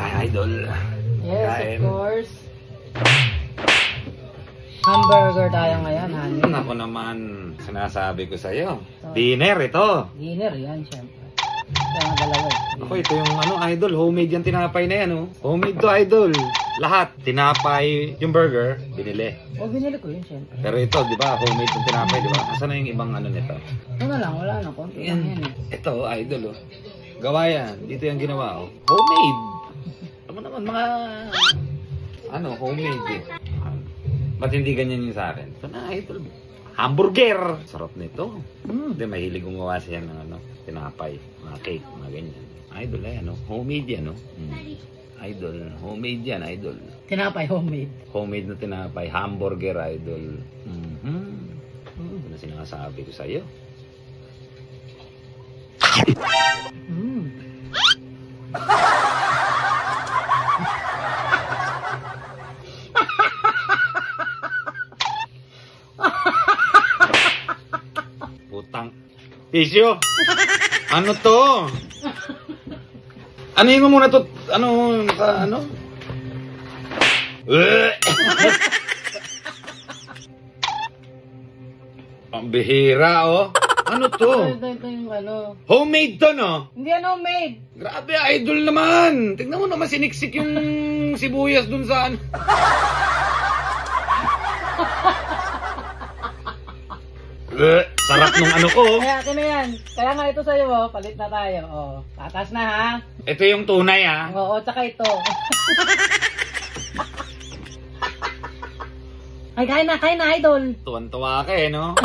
tayo, idol. Yes, Kain. of course. Hamburger tayo ngayon, honey. Ako naman, sinasabi ko sa'yo. Dinner ito. Dinner yan, syempre. Kaya nga dalawa eh. Ako, ito yung idol. Homemade yan tinapay na yan, oh. Homemade to, idol. Lahat. Tinapay, yung burger, binili. O, binili ko yun, syempre. Pero ito, di ba, homemade yung tinapay, di ba? Asan na yung ibang nito? Ano lang, wala na. Konti lang yan eh. Ito, idol, oh. Gawa yan. Dito yung ginawa, oh. Homemade. Ano naman, mga... homemade eh. Ba't hindi ganyan yung sa akin? Ito na, idol. Hamburger! Sarap nito. Hindi, mahilig gumawa siya ng tinapay, mga cake, mga ganyan. Idol, homemade yan, Idol, homemade yan, idol. Tinapay, homemade. Homemade na tinapay, hamburger, idol. Ano na sinasabi ko sa'yo? Putang tissue. Ano to? Ano yung muna to? Ano? Ang bihira, oh. Ano to? Ito yung Homemade to, no? Hindi yan homemade. Grabe, idol naman. Tingnan mo naman, siniksik yung sibuyas dun sa sarap nung ko. Kaya, akin na yan. Kaya nga ito sa'yo, oh. Palit na tayo, oh. Tatas na, ha? Ito yung tunay, ha? Oo, tsaka ito. Ay, kain na, idol. Tuwan-tuwa ka, no?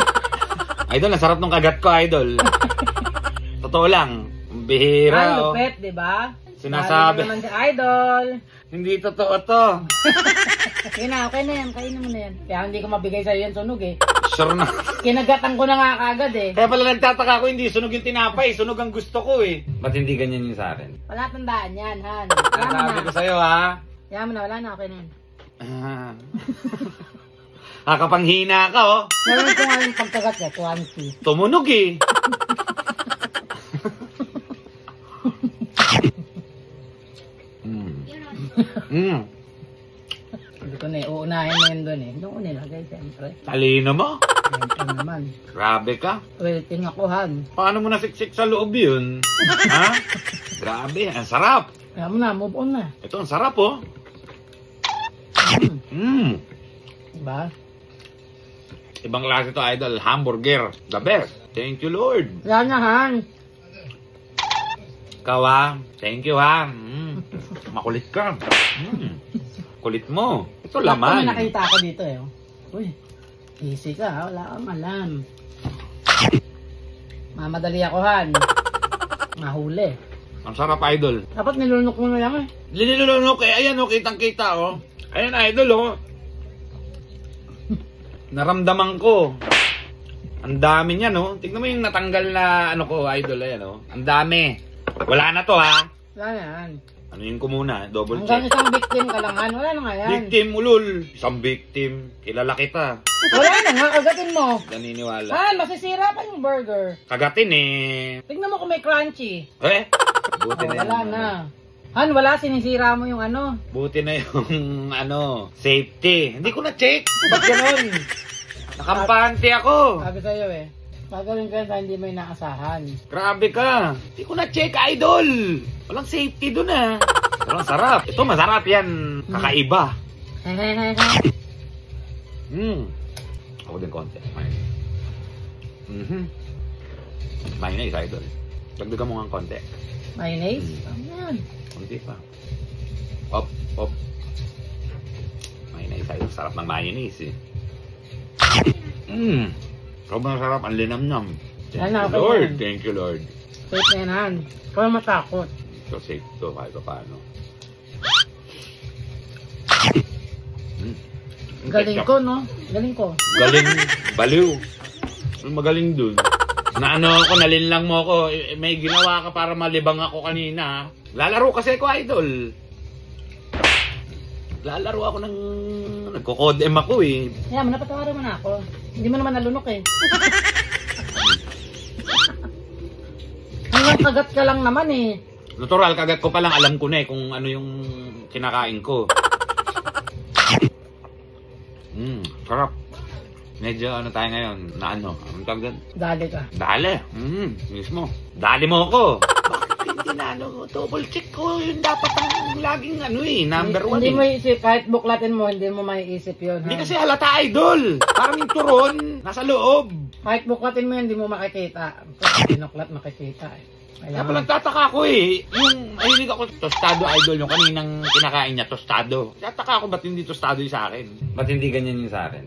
Idol, nasarap nung kagat ko, idol. Totoo lang. Bihira, oh. Lupet, di ba? Sinasabi. Naman si idol. Hindi totoo to. Okay na yan. Kainin mo na yan. Kaya hindi ko mabigay sa'yo yung sunog, eh. Sure na. Kinagatan ko na nga kagad, eh. Kaya pala nagtataka ko, hindi sunog yung tinapay. Sunog ang gusto ko, eh. Ba't hindi ganyan yung sa akin? Wala tandaan yan, Han. Sabi ko sa'yo, ha? Kaya mo na, wala na. Okay na yan. Kakapanghina ka, oh. Meron ko nga yung pagkagat niya, 20. Tumunog, eh. Hindi ko na uunahin mo yun doon, eh. Doon ko nilagay, siyempre. Talino mo. Siyempre naman. Grabe ka. Waiting ako, Han. Paano mo nasiksik sa loob yun? Ha? Grabe, ang sarap. Kaya mo na, move on na. Ito, ang sarap, oh. Diba? Ibang klase to, idol. Hamburger. The best. Thank you, Lord. Yan na, Han. Ikaw, ha? Thank you, ha? Makulit ka. Kulit mo. Ito laman. May nakita ako dito, eh. Uy, easy ka, ha? Wala kang alam. Mamadali ako, Han. Mahuli. Ang sarap, idol. Dapat nilunok mo na lang, eh. Linilunok, eh. Ayan, oh. Kitang-kita, oh. Ayan, idol, oh. Naramdaman ko. Ang dami niya, no? Tignan mo yung natanggal na ko, idol. Ayan, oh. Ang dami. Wala na to, ha? Wala na yan. Ano yun ko muna? Double Hanggang check. isang victim ka lang, Han. Wala na nga yan. Victim, ulol. Isang victim. Kilala kita. Wala na nga, kagatin mo. Naniniwala. Han, masisira pa yung burger. Kagatin, eh. Tignan mo kung may crunchy. Eh? Buti na Wala yung, na. Han, wala, sinisira mo yung Buti na yung, safety. Hindi ko na-check. Ba't ganun? Nakampante ako. Sabi sa'yo, eh. Magaling ka sa hindi mo inaasahan. Grabe ka. Hindi ko na-check, idol. Walang safety dun, ah. Pero ang sarap. Ito, masarap yan. Kakaiba. Ako din konti. Mayonnaise, idol. Dagdagan mo nga ang konti. Mayonnaise? Ayan. Konti pa. Op. Mayonnaise, idol. Sarap ng mayonnaise, eh. Sobrang sarap. Ang linamnam. Thank you, Lord. Thank you, Lord. Safe na yan, Han. Kaya matakot. So, safe to. Kahit pa paano. Galing ko, no? Galing ko. Galing. Baliw. Magaling dun. Ako, nalinlang mo ako. May ginawa ka para malibang ako kanina. Lalaro kasi ako, idol. Lalaro ako ng... Nagko-code-em ako, eh. Kaya mo, napatawarin mo na ako. Hindi mo naman nalunok, eh. Hanggang kagat ka lang naman, eh. Natural, kagat ko pa lang alam ko na eh kung ano yung kinakain ko. Sarap. Medyo ano tayo ngayon, na ano, anong tawag doon? Dali ka. Dali. Mismo. Dali mo ko. Bakit hindi na ano, double check ko yun dapat ang laging ano eh, number one Hindi eh. mo isip, kahit buklatin mo, hindi mo maiisip yun. Hindi kasi halata idol. Parang yung turon, nasa loob. Kahit buklatin mo, hindi mo makikita. Binuklat makikita eh. Kaya palang tataka ko eh. Yung, mahilig ako tostado idol, yung kaninang kinakain niya, tostado. Tataka ako ba't hindi tostado yung sa akin? Ba't hindi ganyan yung sa akin?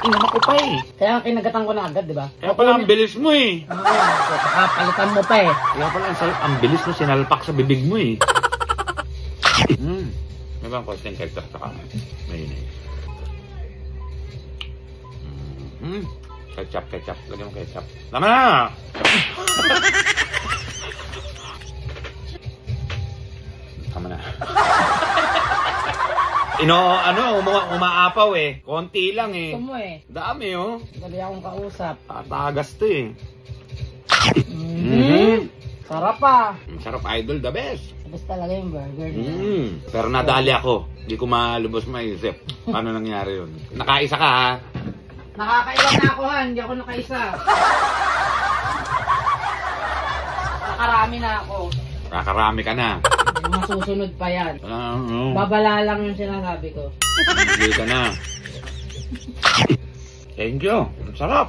Inam ako pa eh. Kaya kinagatan ko na agad, di ba? Kaya pala ang bilis mo eh. Oo, palitan mo pa eh. Kaya pala ang bilis mo, sinalpak sa bibig mo eh. May bang konting ketchup sa kanan? Mayonnaise. Ketchup. Lagyan mo ketchup. Tama na! Tama na. Umaapaw eh. Konti lang eh. Gusto mo eh. Dami oh. Dali akong kausap. Tatagas to eh. Sarap pa. Sarap idol, the best. Basta talaga yung burger niya. Pero nadali ako. Hindi ko malubos maisip. Paano nangyari yun? Nakaisa ka ha? Nakakailan na ako ha, hindi ako nakaisa. Nakarami na ako. Kakarami ka na. Yung masusunod pa yan. Ano? Babala lang yung sinasabi ko. Hindi ka na. Thank you. Ang sarap.